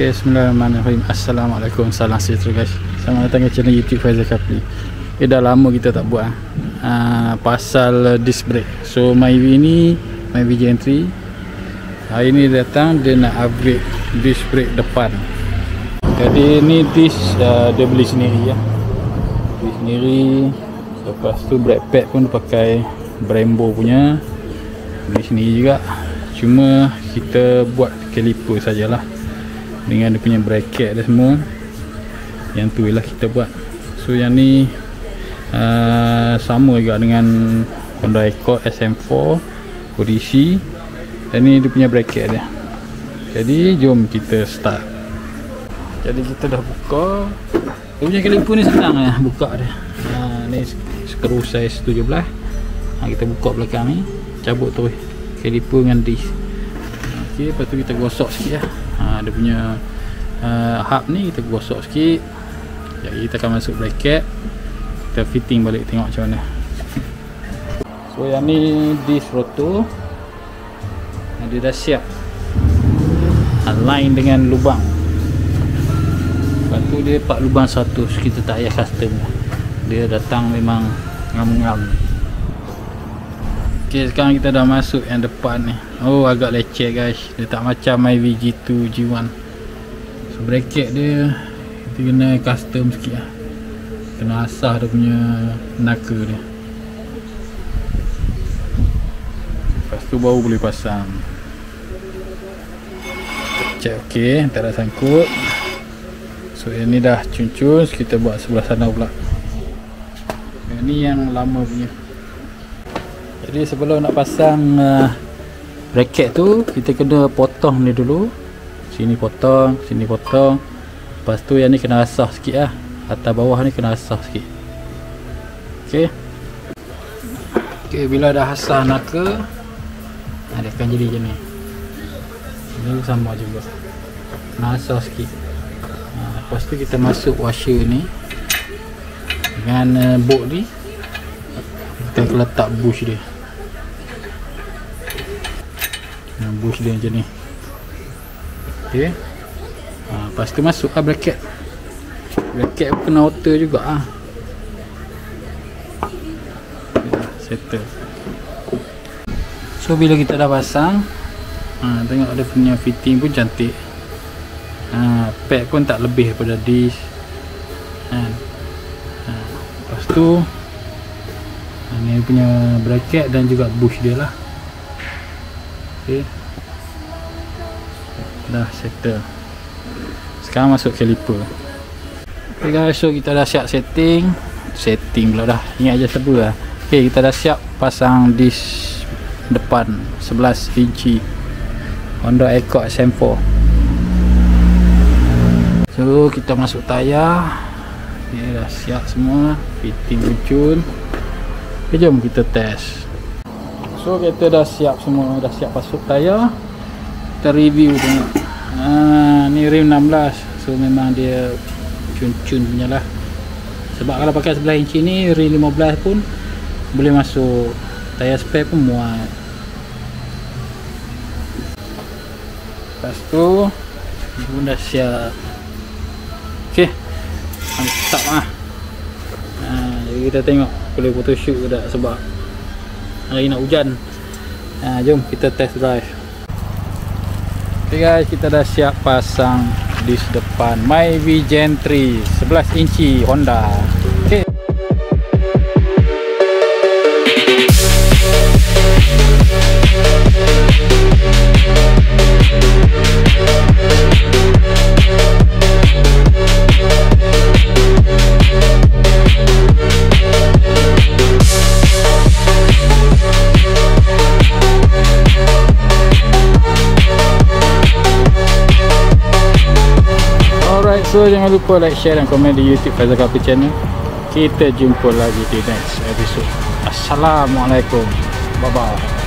Okay, bismillahirrahmanirrahim. Assalamualaikum, salam sejahtera guys. Selamat datang ke channel YouTube Faizal Kapli. Dah lama kita tak buat pasal disc brake. So Myvi ni, Myvi Gen 3, hari ni datang dia nak upgrade disc brake depan. Jadi ni disc dia beli sendiri ya. Beli sendiri. Lepas tu brake pad pun dia pakai Brembo punya. Beli sendiri juga. Cuma kita buat caliper sajalah dengan dia punya bracket dan semua. Yang tu ialah kita buat. So yang ni sama juga dengan Honda Accord SM4 kondisi. Dan ni dia punya bracket dia. Jadi jom kita start. Jadi kita dah buka. Dia punya caliper ni senang lah buka dia. Ni skru saiz 17. Kita buka belakang ni, cabut terus caliper dengan disc. Okey, lepas tu kita gosok sikit lah. Dia punya hub ni kita gosok sikit. Jadi kita akan masuk bracket. Kita fitting balik, tengok macam mana. So yang ni disc rotor. Dia dah siap align dengan lubang. Lepas tu dia 4 lubang 100. Kita tak payah custom. Dia datang memang ngam-ngam. Ok, sekarang kita dah masuk yang depan ni. Oh, agak leceh guys. Dia tak macam Myvi G2, G1. So bracket dia kita kena custom sikit lah. Kena asah dia punya naka dia. Lepas tu baru boleh pasang. Check ok, tak ada sangkut. So yang ni dah cun-cun. Kita buat sebelah sana pula. Yang ni yang lama punya. Jadi sebelum nak pasang bracket tu, kita kena potong ni dulu. Sini potong, sini potong. Lepas tu yang ni kena asah sikit lah. Atas bawah ni kena asah sikit. Ok. Ok, bila dah asah naka, dia akan jadi macam ni. Ini sama juga. Kena asah sikit. Lepas tu kita masuk washer ni dengan bolt ni. Kita letak bush dia. Bush dia macam ni. Ok. Lepas tu masuk lah bracket. Bracket pun kena outer juga lah. Settle. So bila kita dah pasang, tengok dia punya fitting pun cantik. Pad pun tak lebih daripada disc. Lepas tu ni punya bracket dan juga bush dia lah. Okay. Dah settle. Sekarang masuk caliper. Okay guys, so kita dah siap setting pula dah. Ingat je serba lah. Okay, kita dah siap pasang disc depan 11 inci Honda Accord SM4. So kita masuk tayar. Dia dah siap semua. Fitting kucun. Okay, jom kita test. So kita dah siap semua. Dah siap masuk tayar. Kita review tengok. Ni rim 16. So memang dia cun-cun punya lah. Sebab kalau pakai 11 inci ni, rim 15 pun boleh masuk. Tayar spare pun muat. Lepas tu pun dah siap. Ok, mantap lah. Jadi kita tengok boleh photoshoot ke tak, sebab hari nak hujan. Jom kita test drive. Ok guys, kita dah siap pasang disc depan Myvi Gen 3 11 inci Honda. Ok. So jangan lupa like, share dan komen di YouTube Faizal Kapli channel. Kita jumpa lagi di next episode. Assalamualaikum. Bye bye.